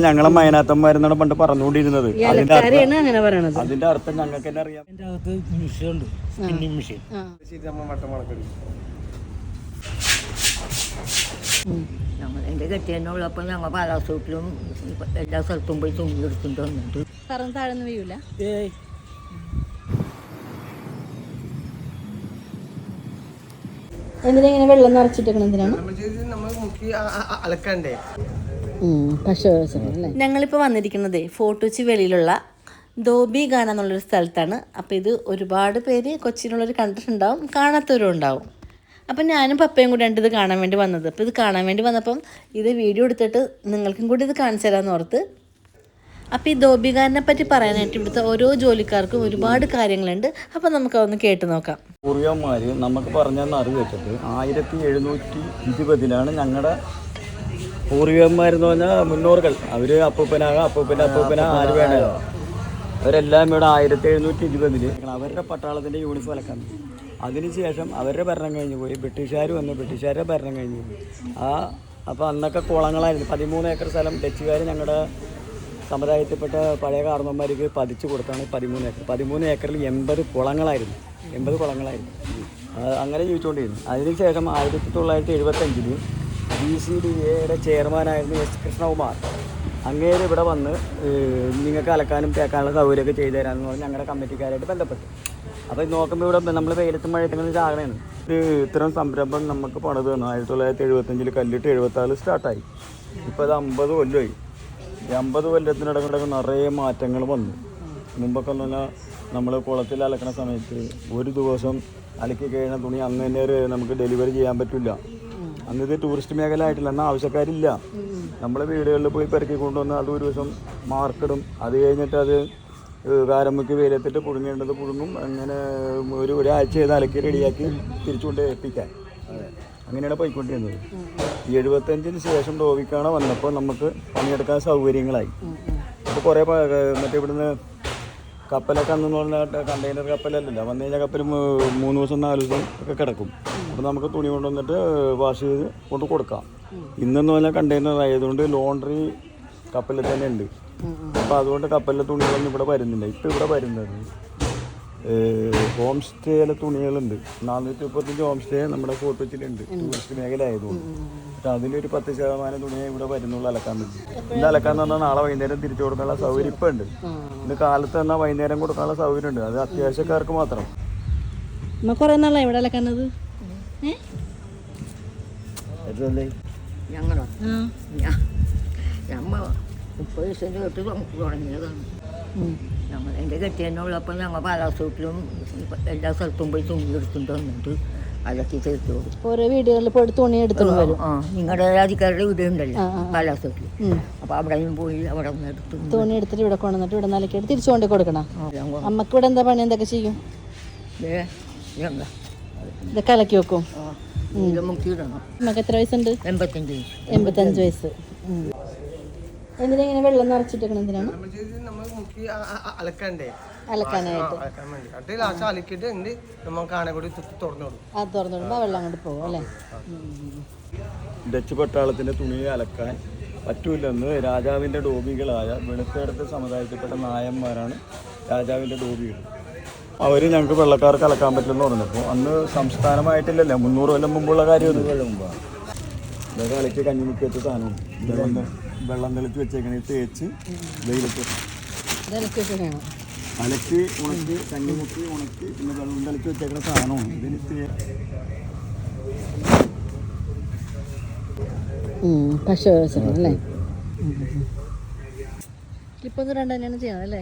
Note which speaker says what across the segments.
Speaker 1: ഞങ്ങളെ മൈനാത്തന്മാരെന്നാണ് പണ്ട് പറഞ്ഞുകൊണ്ടിരുന്നത്. അതിന്റെ അർത്ഥം ഞങ്ങൾക്ക് തന്നെ അറിയാം.
Speaker 2: അതിന്റെ അകത്ത് മിഷീനുണ്ട്, സ്പിന്നിങ് മെഷീൻ.
Speaker 3: ഞങ്ങൾ എൻ്റെ കെട്ടിയതിനുള്ളപ്പോൾ ഞങ്ങൾ പാലാസൂട്ടിലും എല്ലാ സ്ഥലത്തും പോയി തുണി എടുത്തിട്ട് വന്നിട്ട്
Speaker 4: താഴെന്ന് വീഴൂല. എന്തിനാ ഇങ്ങനെ വെള്ളം നിറച്ചിട്ടേക്കണം? എന്തിനാണ്? ഞങ്ങളിപ്പോൾ വന്നിരിക്കുന്നത് ഫോർട്ട് കൊച്ചി വെളിയിലുള്ള ധോബി ഗാന എന്നുള്ളൊരു സ്ഥലത്താണ്. അപ്പോൾ ഇത് ഒരുപാട് പേര് കൊച്ചിയിലുള്ളവർ കണ്ടിട്ടുണ്ടാവും, കാണാത്തവരും ഉണ്ടാവും. അപ്പം ഞാനും പപ്പയും കൂടി ഇത് കാണാൻ വേണ്ടി വന്നത്. അപ്പോൾ ഇത് കാണാൻ വേണ്ടി വന്നപ്പം ഇത് വീഡിയോ എടുത്തിട്ട് നിങ്ങൾക്കും കൂടി ഇത് കാണിച്ചു തരാമെന്ന് ഓർത്ത്. അപ്പോൾ ഈ ധോബികാരനെ പറ്റി പറയാനായിട്ട് ഇവിടുത്തെ ഓരോ ജോലിക്കാർക്കും ഒരുപാട് കാര്യങ്ങളുണ്ട്. അപ്പോൾ നമുക്കതൊന്ന് കേട്ട് നോക്കാം.
Speaker 1: പൂർവികന്മാർ നമുക്ക് പറഞ്ഞെന്ന് അറിവ് വെച്ചിട്ട് 1720 ഞങ്ങളുടെ പൂർവികന്മാരെന്ന് പറഞ്ഞാൽ മുന്നോറുകൾ. അവർ അപ്പൂപ്പന ആര് വേണമല്ലോ അവരെല്ലാം ഇവിടെ 1720 അവരുടെ പട്ടാളത്തിൻ്റെ യൂണിഫോം അലക്കാൻ. അതിനുശേഷം അവരുടെ ഭരണം കഴിഞ്ഞ് പോയി, ബ്രിട്ടീഷുകാർ വന്നു, ബ്രിട്ടീഷുകാരുടെ ഭരണം കഴിഞ്ഞ് പോയി. അപ്പോൾ അന്നൊക്കെ കുളങ്ങളായിരുന്നു. 13 ഏക്കർ സ്ഥലം ഡച്ചുകാർ ഞങ്ങളുടെ സമുദായത്തിൽപ്പെട്ട പഴയ കാർന്നന്മാർക്ക് പതിച്ചു കൊടുത്താണ് 13 ഏക്കർ. 13 ഏക്കറിൽ 80 കുളങ്ങളായിരുന്നു. അങ്ങനെ ജീവിച്ചുകൊണ്ടിരുന്നു. അതിനുശേഷം 1975 BCDAയുടെ ചെയർമാനായിരുന്നു S. കൃഷ്ണകുമാർ. അങ്ങേര് ഇവിടെ വന്ന് നിങ്ങൾക്ക് അലക്കാനും തേക്കാനുള്ള സൗകര്യമൊക്കെ ചെയ്തു തരാമെന്ന് പറഞ്ഞ് ഞങ്ങളുടെ കമ്മിറ്റിക്കാരായിട്ട് ബന്ധപ്പെട്ടു. അപ്പോൾ ഇത് നോക്കുമ്പോൾ ഇവിടെ നമ്മൾ വെയിലത്തും മഴയത്തെങ്കിലും ചാകണയാണ്. ഇത്തരം സംരംഭം നമുക്ക് പണിത് തന്നു. 1975 കല്ലിട്ട് 76 സ്റ്റാർട്ടായി. ഇപ്പോൾ അത് 50 കൊല്ലമായി. ഈ 50 കൊല്ലത്തിനിടക്കിടക്ക് നിറയെ മാറ്റങ്ങൾ വന്നു. മുമ്പൊക്കെ എന്ന് പറഞ്ഞാൽ നമ്മൾ കുളത്തിൽ അലക്കണ സമയത്ത് ഒരു ദിവസം അലക്കി കഴിയുന്ന തുണി അന്ന് തന്നെ നമുക്ക് ഡെലിവറി ചെയ്യാൻ പറ്റില്ല. അന്ന് ഇത് ടൂറിസ്റ്റ് മേഖല ആയിട്ടില്ല, എന്നാൽ ആവശ്യക്കാരില്ല. നമ്മൾ വീടുകളിൽ പോയി പെറുക്കി കൊണ്ടുവന്ന് അത് ഒരു ദിവസം മാർക്കിടും. അത് കഴിഞ്ഞിട്ട് അത് കാരമ്പക്ക് വെയിലത്തിട്ട് പുഴുങ്ങേണ്ടത് പുഴുങ്ങും. അങ്ങനെ ഒരാഴ്ച ചെയ്ത് അലക്കി റെഡിയാക്കി തിരിച്ചുകൊണ്ട് ഏൽപ്പിക്കാൻ. അങ്ങനെയാണ് പോയിക്കൊണ്ടിരുന്നത്. 75 ശേഷം ധോബിക്കാണ വന്നപ്പോൾ നമുക്ക് പണിയെടുക്കാൻ സൗകര്യങ്ങളായി. അപ്പോൾ കുറേ മറ്റേ ഇവിടുന്ന് കപ്പലൊക്കെ അന്നെന്ന് പറഞ്ഞാൽ കണ്ടെയ്നർ കപ്പലല്ലല്ലോ. വന്നു കഴിഞ്ഞാൽ കപ്പൽ 3 ദിവസം 4 ദിവസം ഒക്കെ കിടക്കും. അപ്പോൾ നമുക്ക് തുണി കൊണ്ടുവന്നിട്ട് വാഷ് ചെയ്ത് കൊണ്ട് കൊടുക്കാം. ഇന്നെന്ന് പറഞ്ഞാൽ കണ്ടെയ്നർ ആയതുകൊണ്ട് ലോണ്ടറി കപ്പലിൽ തന്നെ ഉണ്ട്. അപ്പോൾ അതുകൊണ്ട് കപ്പലിലെ തുണികളൊന്നും ഇവിടെ വരുന്നില്ല. ഇപ്പോൾ ഇവിടെ വരുന്നത് ഹോം സ്റ്റേയിലെ തുണികളുണ്ട്. 435 ഹോം സ്റ്റേ നമ്മുടെ ഫോർട്ട് കൊച്ചിയിലുണ്ട്, ടൂറിസ്റ്റ് മേഖല ആയതുകൊണ്ട്. പക്ഷേ അതിലൊരു 10% തുണിയെ ഇവിടെ വരുന്നുള്ളൂ അലക്കാൻ പറ്റും. ഇന്ന് അലക്കാന്ന് പറഞ്ഞാൽ നാളെ വൈകുന്നേരം തിരിച്ചു കൊടുക്കാനുള്ള സൗകര്യം ഇപ്പം ഉണ്ട്. ഇന്ന് കാലത്ത് എന്നാൽ വൈകുന്നേരം കൊടുക്കാനുള്ള സൗകര്യം ഉണ്ട്. അത് അത്യാവശ്യക്കാർക്ക് മാത്രം.
Speaker 4: കുറേ നാളായി ഇവിടെ അലക്കാനത്.
Speaker 3: ഞങ്ങളോ ഞമ്മ 30 ദിവസം തൊട്ട് തുടങ്ങിയതാണ്. ഞങ്ങൾ എൻ്റെ കെട്ടിയതിനുള്ളപ്പോൾ ഞങ്ങൾ പാലാസൂട്ടിലും എല്ലാ സ്ഥലത്തും പോയി തുണി എടുത്തിട്ട് വന്നിട്ട് അലക്കി തീർത്തു കൊടുക്കും.
Speaker 4: ഓരോ വീടുകളിൽ പോയിട്ട് തുണി എടുത്തു വരും.
Speaker 3: നിങ്ങളുടെ രാജിക്കാരുടെ വീടുണ്ടല്ലോ പാലാസൂട്ടിൽ. അപ്പോൾ അവിടെ പോയി അവിടെ നിന്ന് എടുത്തു
Speaker 4: തുണി എടുത്തിട്ട് ഇവിടെ കൊണ്ടുവന്നിട്ട് ഇവിടെ നിലക്കിട്ട് തിരിച്ചു കൊണ്ടു കൊടുക്കണം. അമ്മക്ക് ഇവിടെ എന്താ പണി, എന്തൊക്കെ ചെയ്യും? ഇതൊക്കെ അലക്കി വെക്കും.
Speaker 3: മുക്കിയിടണം.
Speaker 4: നമുക്ക് എത്ര വയസ്സുണ്ട്? 85 വയസ്സ്. എന്തിനാ ഇങ്ങനെ വെള്ളം നിറച്ചിട്ടേക്കണം? എന്തിനാണ്? അലക്കാനായിട്ട്. തുറന്നിടുമ്പോ വെള്ളം അങ്ങോട്ട് പോകും അല്ലേ?
Speaker 1: ഡച്ച് പട്ടാളത്തിന്റെ തുണിയെ അലക്കാൻ പറ്റൂലെന്ന് രാജാവിന്റെ ഡോബികളായ വെളുത്തേടത്ത് സമുദായത്തിൽപ്പെട്ട നായന്മാരാണ് രാജാവിന്റെ ഡോബികൾ. അവർ ഞങ്ങൾക്ക് വെള്ളക്കാർക്ക് അലക്കാൻ പറ്റില്ലെന്ന് പറഞ്ഞപ്പോൾ അന്ന് സംസ്ഥാനമായിട്ടില്ലല്ലോ, 300 കൊല്ലം മുമ്പുള്ള കാര്യം. അത് വെള്ളം മുമ്പാണ്. ഇതൊക്കെ അലക്കി കഞ്ഞിമുക്കി വെച്ച സാധനവും വെള്ളം തെളിച്ച് വെച്ചേക്കണേ തേച്ച് വെയിലത്ത് അലക്കി ഉണക്കി കഞ്ഞിമുക്കി ഉണക്കി പിന്നെ വെള്ളം തെളിച്ച് വെച്ചേക്കുന്ന സാധനമാണ്. ഇതിന്
Speaker 4: അല്ലേ? ക്ലിപ്പൊന്നും രണ്ട് തന്നെയാണ് ചെയ്യണം അല്ലേ?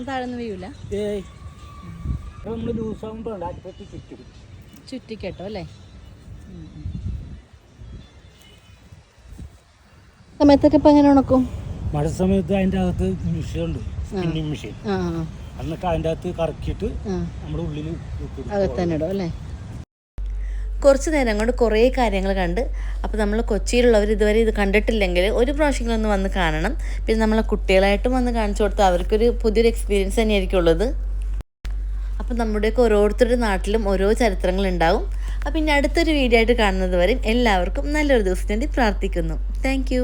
Speaker 4: താഴെന്ന് വീഴൂല. ചുറ്റിക്കെട്ടോ അല്ലേ? സമയത്തൊക്കെ ഇപ്പം എങ്ങനെ ഉണക്കും?
Speaker 2: മഴ സമയത്ത് അതിൻ്റെ അകത്ത് മെഷീനുണ്ട്, സ്പിന്നിങ് മെഷീൻ. എന്നിട്ട് അതിൻ്റെ അകത്ത് കറക്കിയിട്ട് നമ്മുടെ ഉള്ളിൽ
Speaker 4: അകത്ത് തന്നെ ഇടും അല്ലേ?
Speaker 5: കുറച്ച് നേരം കൊണ്ട് കുറേ കാര്യങ്ങൾ കണ്ട്. അപ്പോൾ നമ്മൾ കൊച്ചിയിലുള്ളവർ ഇതുവരെ ഇത് കണ്ടിട്ടില്ലെങ്കിൽ ഒരു പ്രാവശ്യങ്ങളൊന്ന് വന്ന് കാണണം. പിന്നെ നമ്മളെ കുട്ടികളായിട്ടും വന്ന് കാണിച്ചു കൊടുത്താൽ അവർക്കൊരു പുതിയൊരു എക്സ്പീരിയൻസ് തന്നെയായിരിക്കും ഉള്ളത്. അപ്പോൾ നമ്മുടെയൊക്കെ ഓരോരുത്തരുടെ നാട്ടിലും ഓരോ ചരിത്രങ്ങളുണ്ടാവും. അപ്പോൾ ഇനി അടുത്തൊരു വീഡിയോ ആയിട്ട് കാണുന്നത് വരെയും എല്ലാവർക്കും നല്ലൊരു ദിവസത്തിന് വേണ്ടി പ്രാർത്ഥിക്കുന്നു. താങ്ക്